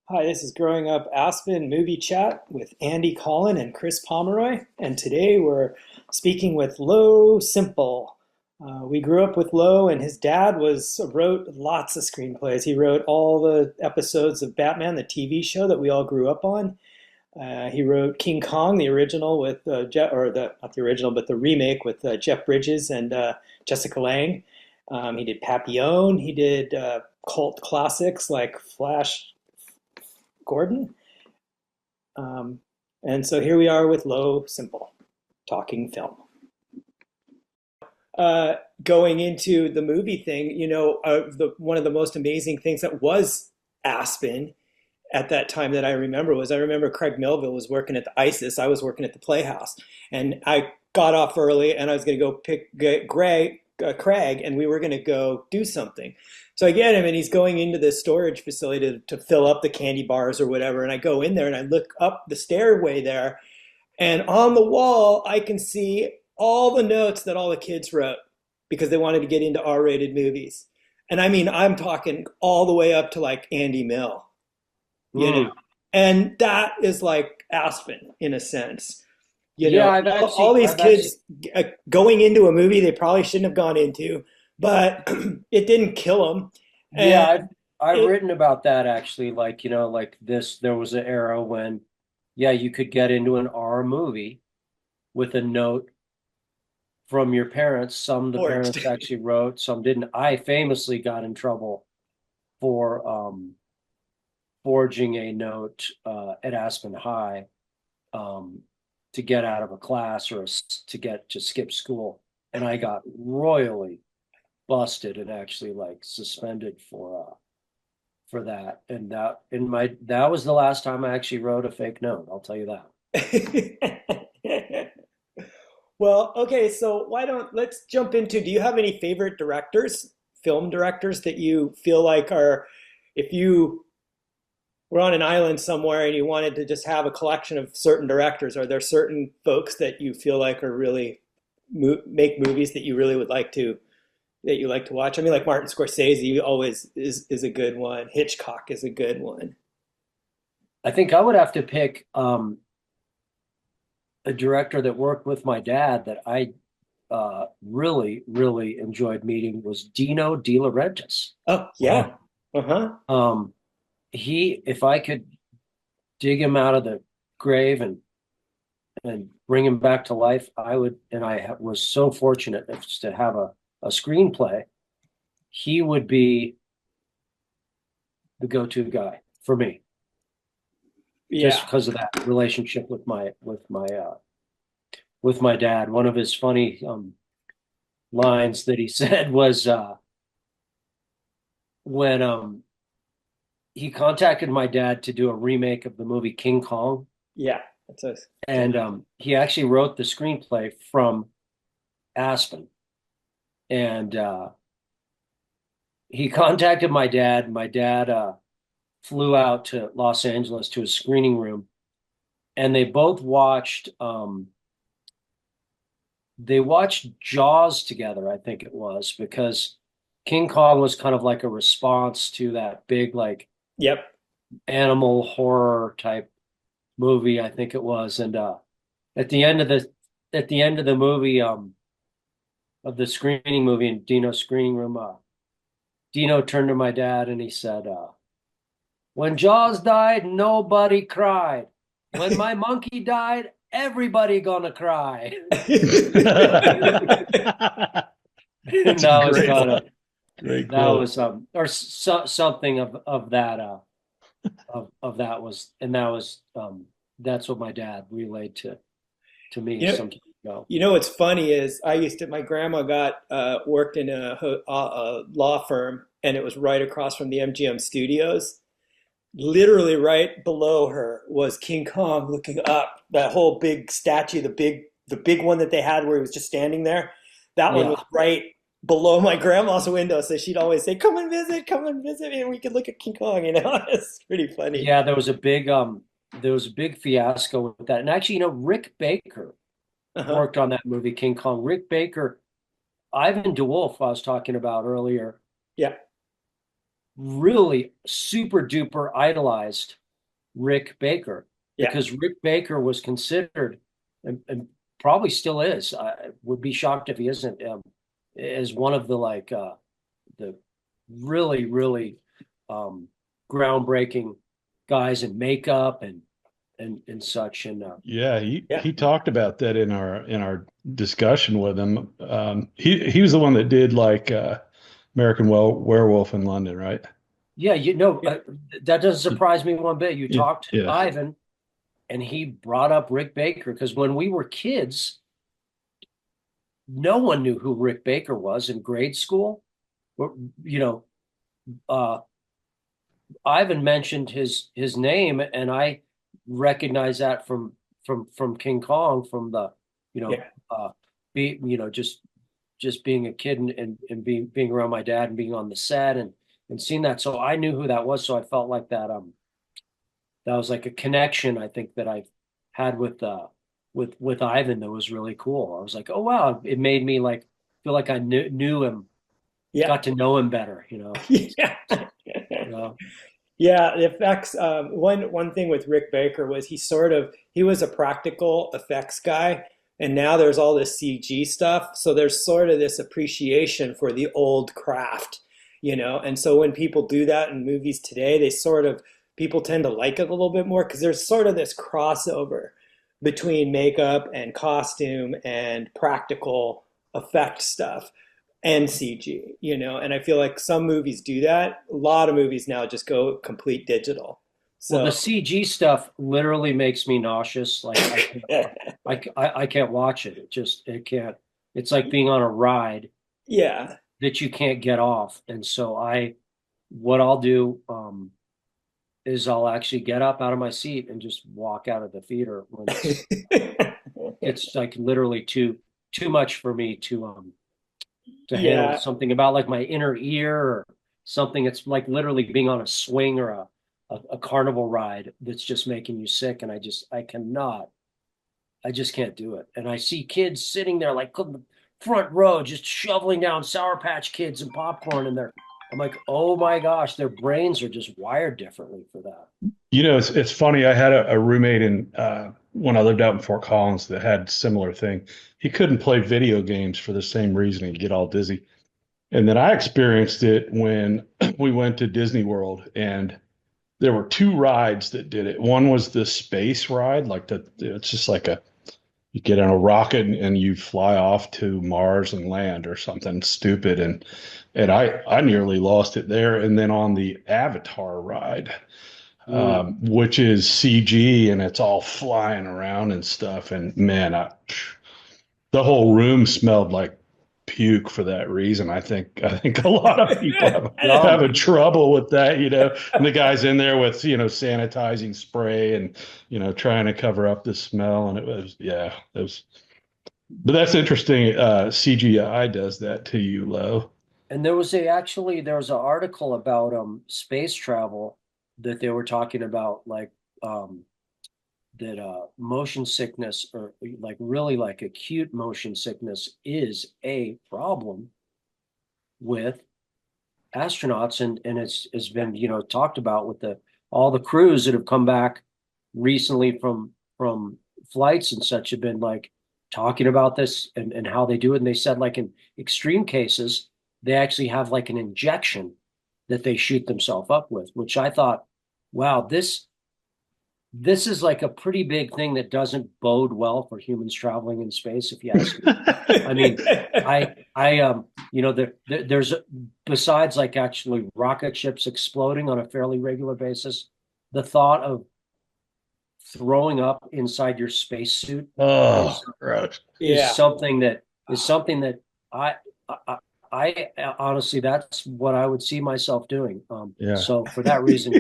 Hi, this is Growing Up Aspen Movie Chat with Andy Collin and Chris Pomeroy. And today we're speaking with Lo Semple. We grew up with Lo, and his dad wrote lots of screenplays. He wrote all the episodes of Batman, the TV show that we all grew up on. He wrote King Kong, the original with not the original, but the remake with Jeff Bridges and Jessica Lange. He did Papillon. He did cult classics like Flash Gordon. Um, and so here we are with Lo Semple, talking film. Going into the movie thing, one of the most amazing things that was Aspen at that time that I remember Craig Melville was working at the ISIS. I was working at the Playhouse, and I got off early, and I was going to go Craig, and we were going to go do something. So I get him, and he's going into the storage facility to fill up the candy bars or whatever. And I go in there, and I look up the stairway there, and on the wall, I can see all the notes that all the kids wrote because they wanted to get into R-rated movies. And I mean, I'm talking all the way up to like Andy Mill, you know, Mm. and that is like Aspen in a sense. Yeah, All these I've actually, kids going into a movie they probably shouldn't have gone into, but it didn't kill them. yeah, And I've it, written about that actually. Like, like this, there was an era when, yeah, you could get into an R movie with a note from your parents. Some the forged. parents actually wrote, some didn't. I famously got in trouble for forging a note at Aspen High um, to get out of a class or to get to skip school, and I got royally busted and actually like suspended for that. And that was the last time I actually wrote a fake note. I'll tell you that. Well, okay, so let's jump into, do you have any favorite directors, film directors that you feel like are, if you were on an island somewhere and you wanted to just have a collection of certain directors, are there certain folks that you feel like are really make movies that you really would like to that you like to watch? I mean, like Martin Scorsese always is a good one. Hitchcock is a good one. I think I would have to pick a director that worked with my dad that I really, really enjoyed meeting was Dino De Laurentiis. Oh yeah, uh-huh. Um, if I could dig him out of the grave and bring him back to life, I would. And was so fortunate to have a screenplay. He would be the go-to guy for me, just Yeah. because of that relationship with my dad. One of his funny lines that he said was when he contacted my dad to do a remake of the movie King Kong, Yeah, that's a and he actually wrote the screenplay from Aspen, and he contacted my dad. My dad flew out to Los Angeles to his screening room, and they watched Jaws together, I think it was, because King Kong was kind of like a response to that big like yep. animal horror type movie, I think it was. And at the end of the movie, of the screening movie in Dino's screening room, Dino turned to my dad and he said, when Jaws died, nobody cried. When my monkey died, everybody gonna cry. And That's a that was great kind one. of Great that quote. was something of that of that was, and that was that's what my dad relayed to me You know, some time ago. what's funny is my grandma got worked in a law firm, and it was right across from the MGM studios. Literally right below her was King Kong looking up. That whole big statue, the big one that they had where he was just standing there. That one Yeah, was right below my grandma's window. So she'd always say, come and visit me, and we could look at King Kong." It's pretty funny. yeah, there was a big fiasco with that. And actually, Rick Baker Uh-huh. worked on that movie King Kong. Rick Baker, Ivan DeWolf I was talking about earlier. Yeah. really super duper idolized Rick Baker, Yeah. because Rick Baker was considered, and probably still is. I would be shocked if he isn't, as one of the the really really um, groundbreaking guys in makeup and such. And Yeah, he Yeah. he talked about that in our discussion with him. He was the one that did like American Werewolf in London, right? yeah, Yeah. that doesn't surprise me one bit. You Yeah, talked to yeah. Ivan, and he brought up Rick Baker because when we were kids, no one knew who Rick Baker was in grade school. You know, uh, Ivan mentioned his name, and I recognize that from King Kong, from the you know Yeah. be just being a kid and being around my dad and being on the set and seeing that. So I knew who that was. So I felt like that was like a connection, I think, that I had with Ivan, that was really cool. I was like, oh wow, it made me like feel like I knew him, Yeah. got to know him better, you know. Yeah. You know? Yeah, the effects. One thing with Rick Baker was he was a practical effects guy, and now there's all this CG stuff. So there's sort of this appreciation for the old craft, you know. And so when people do that in movies today, people tend to like it a little bit more because there's sort of this crossover between makeup and costume and practical effect stuff and CG, you know, and I feel like some movies do that. A lot of movies now just go complete digital. Well, the So, CG stuff literally makes me nauseous. Like I can't watch it. It can't. It's like being on a ride yeah. that you can't get off. And so what I'll do is I'll actually get up out of my seat and just walk out of the theater when it's like literally too much for me to handle. Yeah. Something about like my inner ear or something. It's like literally being on a swing or a carnival ride that's just making you sick. And I just can't do it. And I see kids sitting there like on the front row, just shoveling down Sour Patch Kids and popcorn. I'm like, oh my gosh, their brains are just wired differently for that. It's funny. I had a roommate in when I lived out in Fort Collins that had similar thing. He couldn't play video games for the same reason. He'd get all dizzy. And then I experienced it when we went to Disney World, and there were two rides that did it. One was the space ride, it's just like you get on a rocket and you fly off to Mars and land or something stupid. And I nearly lost it there. And then on the Avatar ride, Mm. which is CG and it's all flying around and stuff. And man, the whole room smelled like puke for that reason. I think a lot of people having trouble with that, and the guy's in there with, sanitizing spray and, trying to cover up the smell. And but that's interesting. CGI does that to you, Lo. And there was an article about space travel that they were talking about, like um that motion sickness, or like really like acute motion sickness, is a problem with astronauts, and it's been talked about with the all the crews that have come back recently from flights and such, have been like talking about this and how they do it. And they said like in extreme cases they actually have like an injection that they shoot themselves up with, which I thought, wow, this is like a pretty big thing that doesn't bode well for humans traveling in space, if you ask me. I mean, there's, besides like actually rocket ships exploding on a fairly regular basis, the thought of throwing up inside your spacesuit Oh, is gross. Yeah. something that I, I I honestly, that's what I would see myself doing. Yeah. So for that reason,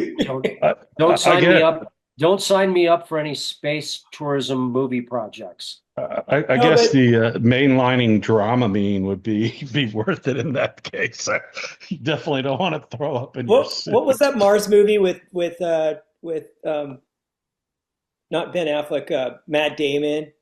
I, don't I sign me get up. Don't sign me up for any space tourism movie projects. I No, guess but the mainlining Dramamine would be worth it in that case. You definitely don't want to throw up in your what was suit. that Mars movie with not Ben Affleck, Matt Damon,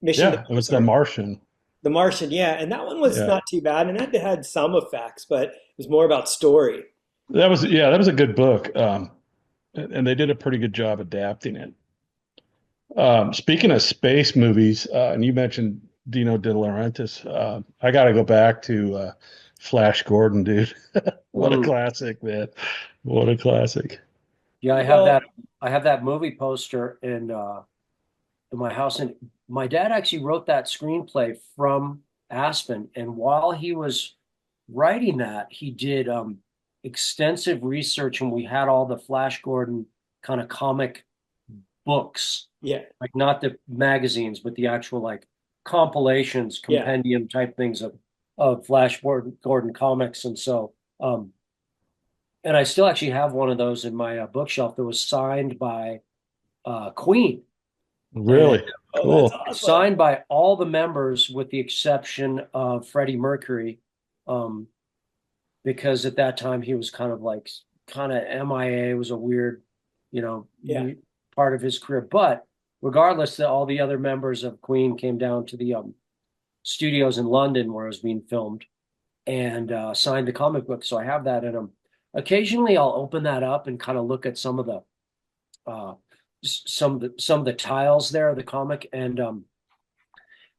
Mission to Yeah, it was Mars, The or Martian. The Martian? Yeah, and that one was Yeah. not too bad, and that had some effects, but it was more about story. that was a good book. And they did a pretty good job adapting it. Speaking of space movies, and you mentioned Dino De Laurentiis, I got to go back to Flash Gordon, dude. What a Mm. classic, man! What a classic. Yeah, Well, I have that movie poster in my house, and my dad actually wrote that screenplay from Aspen. And while he was writing that, he did extensive research, and we had all the Flash Gordon kind of comic books, yeah, like not the magazines, but the actual like compilations, yeah. compendium type things of Flash Gordon comics. And so and I still actually have one of those in my bookshelf that was signed by Queen, and Really Oh, that's cool. awesome. signed by all the members with the exception of Freddie Mercury, um, because at that time he was kind of MIA. It was a weird, you know, Yeah. part of his career. But regardless, all the other members of Queen came down to the studios in London where it was being filmed and signed the comic book. So I have that in them. Occasionally, I'll open that up and kind of look at some of the uh, some of the tiles there of the comic, and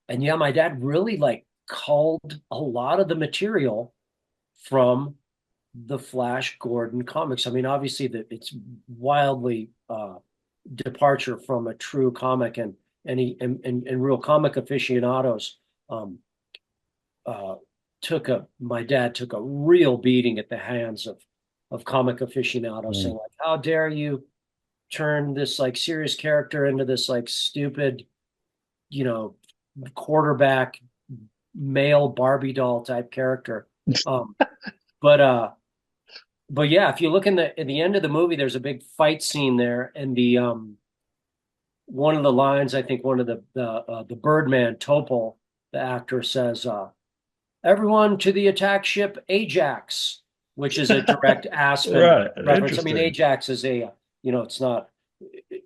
yeah, my dad really like culled a lot of the material from the Flash Gordon comics. I mean, obviously that it's wildly departure from a true comic, and real comic aficionados um, uh, my dad took a real beating at the hands of comic aficionados, saying Mm. like, "How dare you turn this like serious character into this like stupid, you know, quarterback male Barbie doll type character." Um, but but yeah, if you look in the end of the movie, there's a big fight scene there, and the one of the lines, I think one of the Birdman Topol, the actor says, "Everyone to the attack ship Ajax," which is a direct Aspen Right. reference. I mean, Interesting. Ajax is it's not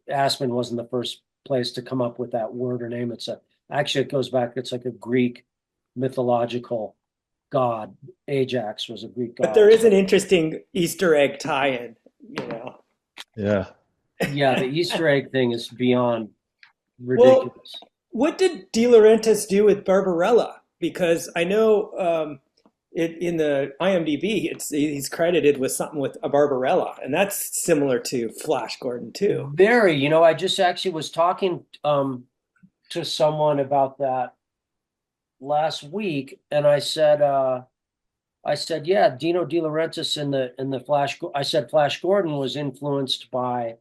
Aspen wasn't the first place to come up with that word or name. Actually it goes back. It's like a Greek mythological god. Ajax was a Greek But there god. is So an interesting Easter egg tie-in, you know. Yeah. yeah, the Easter egg thing is beyond Well, ridiculous. what did De Laurentiis do with Barbarella? Because I know in the IMDb, he's credited with something with a Barbarella, and that's similar to Flash Gordon too. Very, I just actually was talking to someone about that last week, and I said, yeah, Dino De Laurentiis in the Flash. I said Flash Gordon was influenced by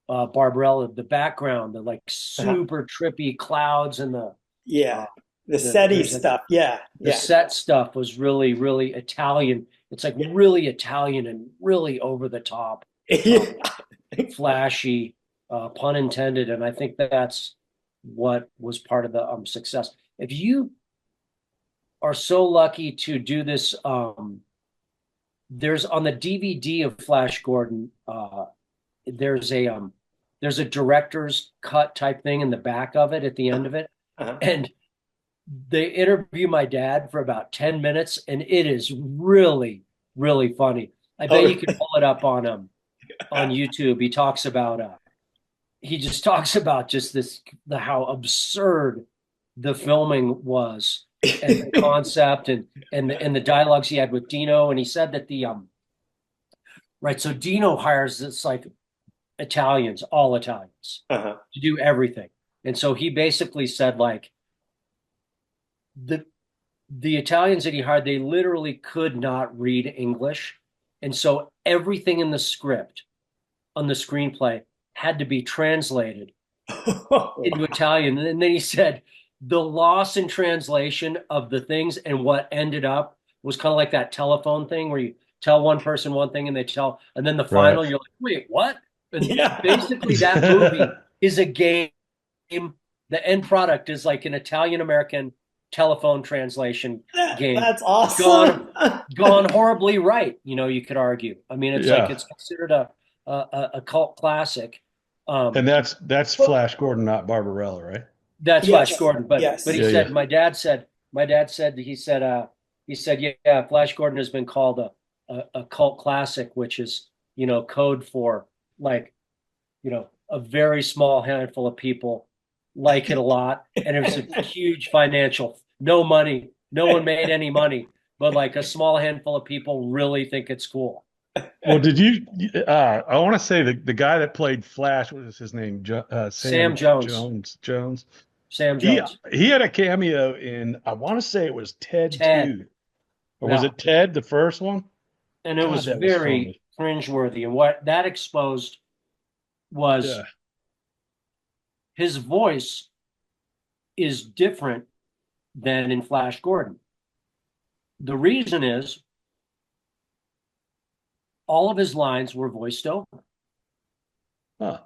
Barbarella, the background, the like Uh-huh. super trippy clouds, and Yeah, uh, the SETI there's like stuff. Yeah, the yeah, set stuff was really really Italian. It's like yeah. really Italian and really over the top, uh, flashy, pun intended, and I think that's what was part of the success. If you are so lucky to do this, there's on the DVD of Flash Gordon, there's there's a director's cut type thing in the back of it at the end Uh-huh. of it, Uh-huh. and they interview my dad for about 10 minutes, and it is really really funny. I bet Oh, you could pull it up on YouTube. He just talks about just how absurd the filming was, and the concept, and the dialogues he had with Dino. And he said that the right, so Dino hires this like all Italians uh-huh. to do everything. And so he basically said like the the Italians that he hired, they literally could not read English. And so everything in the script on the screenplay had to be translated into Italian. And then he said the loss in translation of the things and what ended up was kind of like that telephone thing where you tell one person one thing and then the Right. final, you're like, wait, what? And Yeah. basically that movie is a game. The end product is like an Italian American telephone translation game That's awesome. gone gone horribly right. You could argue. I mean, it's like Yeah. it's considered a cult classic. And Um, that's Well, Flash Gordon, not Barbarella, right? that's Flash yes, Gordon. But he yes. Yeah, said yeah. my dad said he said yeah, Flash Gordon has been called a cult classic, which is, code for like, a very small handful of people like it a lot. And it was a huge financial, no money, no one made any money, but like a small handful of people really think it's cool. Well, did you? I want to say the guy that played Flash, what was his name? Sam Sam Jones. Jones. Sam He Jones. he had a cameo in. I want to say it was Ted Ted. 2, or was Yeah. it Ted the first one? And it God, was that was very cringeworthy. And what that exposed was Yeah. his voice is different than in Flash Gordon. The reason is all of his lines were voiced over. Huh.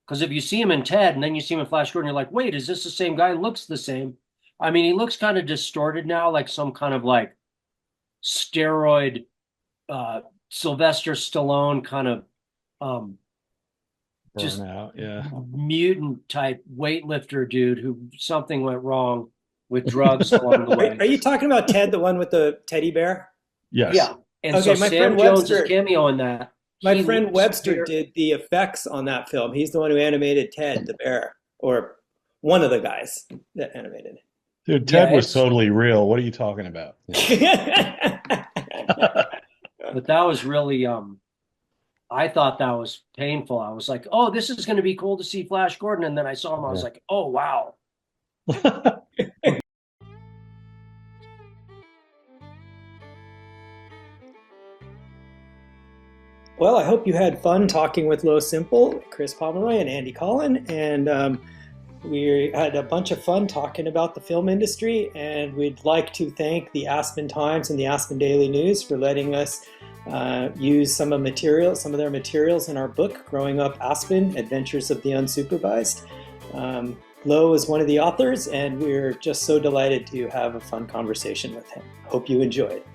Because if you see him in Ted and then you see him in Flash Gordon, you're like, wait, is this the same guy? Looks the same. I mean, he looks kind of distorted now, like some kind of like steroid Sylvester Stallone kind of just Burnout, yeah. mutant type weightlifter dude who something went wrong with drugs along the way. Are you talking about Ted, the one with the teddy bear? Yes. Yeah. And Okay, so my Sam friend Jones' Webster- cameo in that. My he friend looks Webster very- did the effects on that film. He's the one who animated Ted the bear, or one of the guys that animated. Dude, Ted Yeah, was it's- totally real. What are you talking about? But that was really I thought that was painful. I was like, oh, this is going to be cool to see Flash Gordon. And then I saw him, I was Yeah. like, oh, wow. Well, I hope you had fun talking with Lo Semple, Chris Pomeroy, and Andy Collin. And we had a bunch of fun talking about the film industry. And we'd like to thank the Aspen Times and the Aspen Daily News for letting us use some of their materials in our book, Growing Up Aspen, Adventures of the Unsupervised. Lo is one of the authors, and we're just so delighted to have a fun conversation with him. Hope you enjoy it.